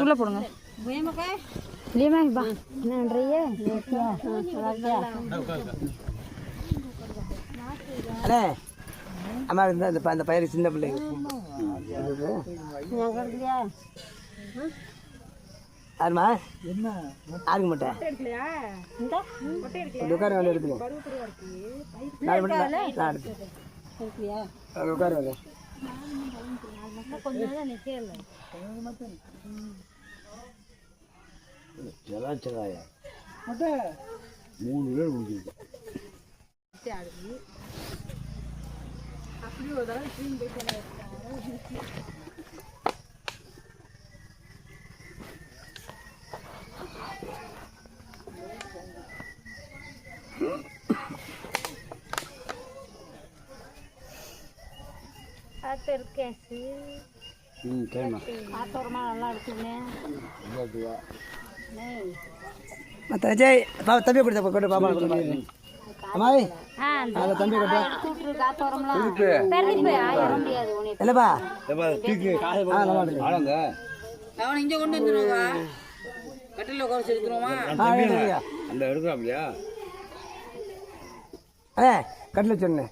உள்ள போடுங்க. அம்மா அந்த பயிர் சின்ன பிள்ளைங்க ஆறுமா என்ன ஆறுங்க மாட்டேன் உட்கார வேலை எடுத்துங்க நாலு மணி நான் எடுத்து உட்கார வேலை செலாச்சலாயா மட்டும் 3 பேர் முடிஞ்சிருக்கு அப்படி ஒரு தடவை க்ளீன் போய் விஜய் தம்பி கொடுத்த கொண்டு பாப்பா அம்மாய் தம்பி இல்லப்பா அவன் இங்க கொண்டு வந்துருவா கட்டில உட்கார எடுத்துருவோமா அந்த எடுக்கிறாப்லையா கட்டில சொன்னேன்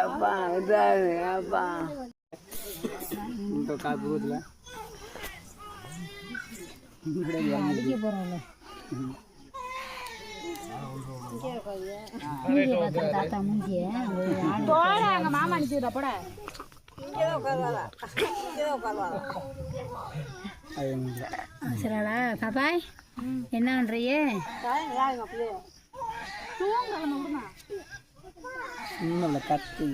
அப்பா விட்டாரு அப்பா இந்த காப்பூத்துல அடிக்க போறோம்ல தாத்தா மூஞ்சிய போட அங்க மாமா அனுப்பிடுறா போட சரிடா பாப்பாய் என்ன பண்றியே கத்தி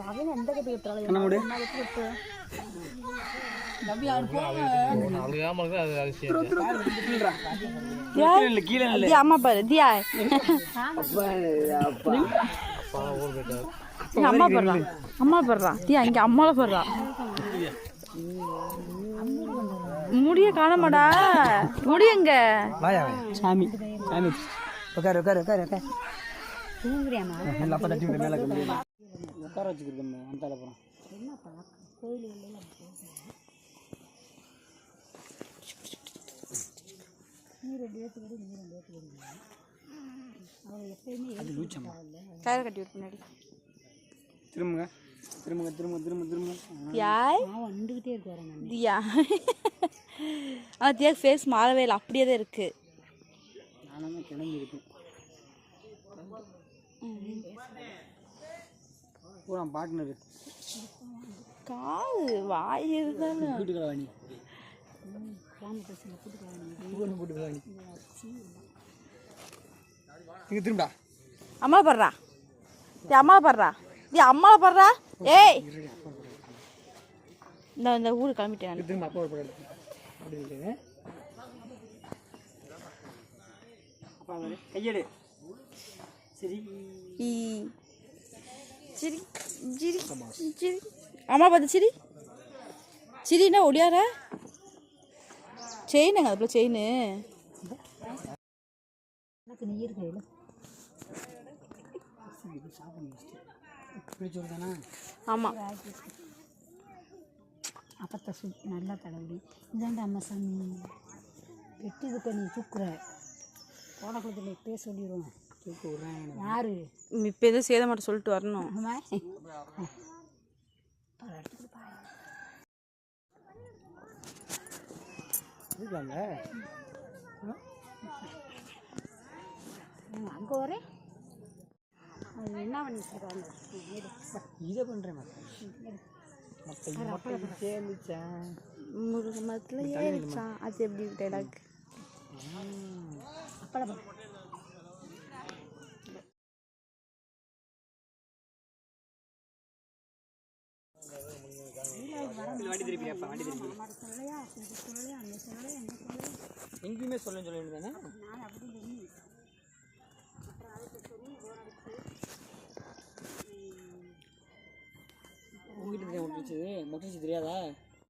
அவன் எந்த கட்டி விட்டுறாள் அம்மா பாரு தியா அம்மா போடுறா அம்மா போடுறா தியா இங்க அம்மால போடுறா முடிய காணமாடா முடியங்க சாமி சாமி உட்கார உட்கார உட்கார உட்கார தூங்குறியாமா உட்கார வச்சுக்கிறேன் அந்த அப்புறம் கயிறு கட்டி விட்டு முன்னாடி திரும்புங்க திரும்புங்க திரும்ப திரும்ப திரும்ப யாய் வந்துகிட்டே இருக்காரு தியா ஆனால் தியா ஃபேஸ் மாறவே இல்லை அப்படியே தான் இருக்கு நானும் கிளம்பி இருக்கேன் பூரா பார்ட்னர் காது வாய் இருந்தாலும் கூட்டுக்கல வாணி இங்க திரும்பா அம்மா படுறா அம்மா படுறா அம்மா படுறா ஏய் இந்த ஊரு கிளம்பிட்டேன் திரும்ப அப்பா ஒரு அப்படி இல்லைங்க அப்பா கையெடு சரி சிரி சிரி சிரி அம்மா பார்த்து சிரி சிரினா ஒடியார செயினுங்க அதுக்குள்ள செயின் நீர் கையில் ஆமாம் அப்பத்தை நல்லா தடவி இதாண்ட அம்மா சாமி வெட்டிதுக்க நீ தூக்குற போடக்குளத்தில் இப்பே சொல்லிடுவோம் தூக்கு விட்றேன் யாரு இப்போ எதுவும் சேத மாட்டேன் சொல்லிட்டு வரணும் அங்கே வரேன் அது என்ன பண்ணி வச்சுருக்காங்க இதை பண்ணுறேன் முருக மரத்தில் ஏறிச்சான் அது எப்படி டைலாக் அப்பளம் வண்டி திருப்பியாப்பா வண்டி திருப்பி அம்மாட்ட சொல்லலையா எனக்கு சொல்லலையா அன்னை சொல்லலையா என்ன சொல்லலையா எங்கேயுமே சொல்லுன்னு சொல்லி தானே நான் அப்படி சொன்னேன் அப்புறம் அதுக்கு சொல்லி போன் அடிச்சு உங்ககிட்ட மொட்டை தெரியாதா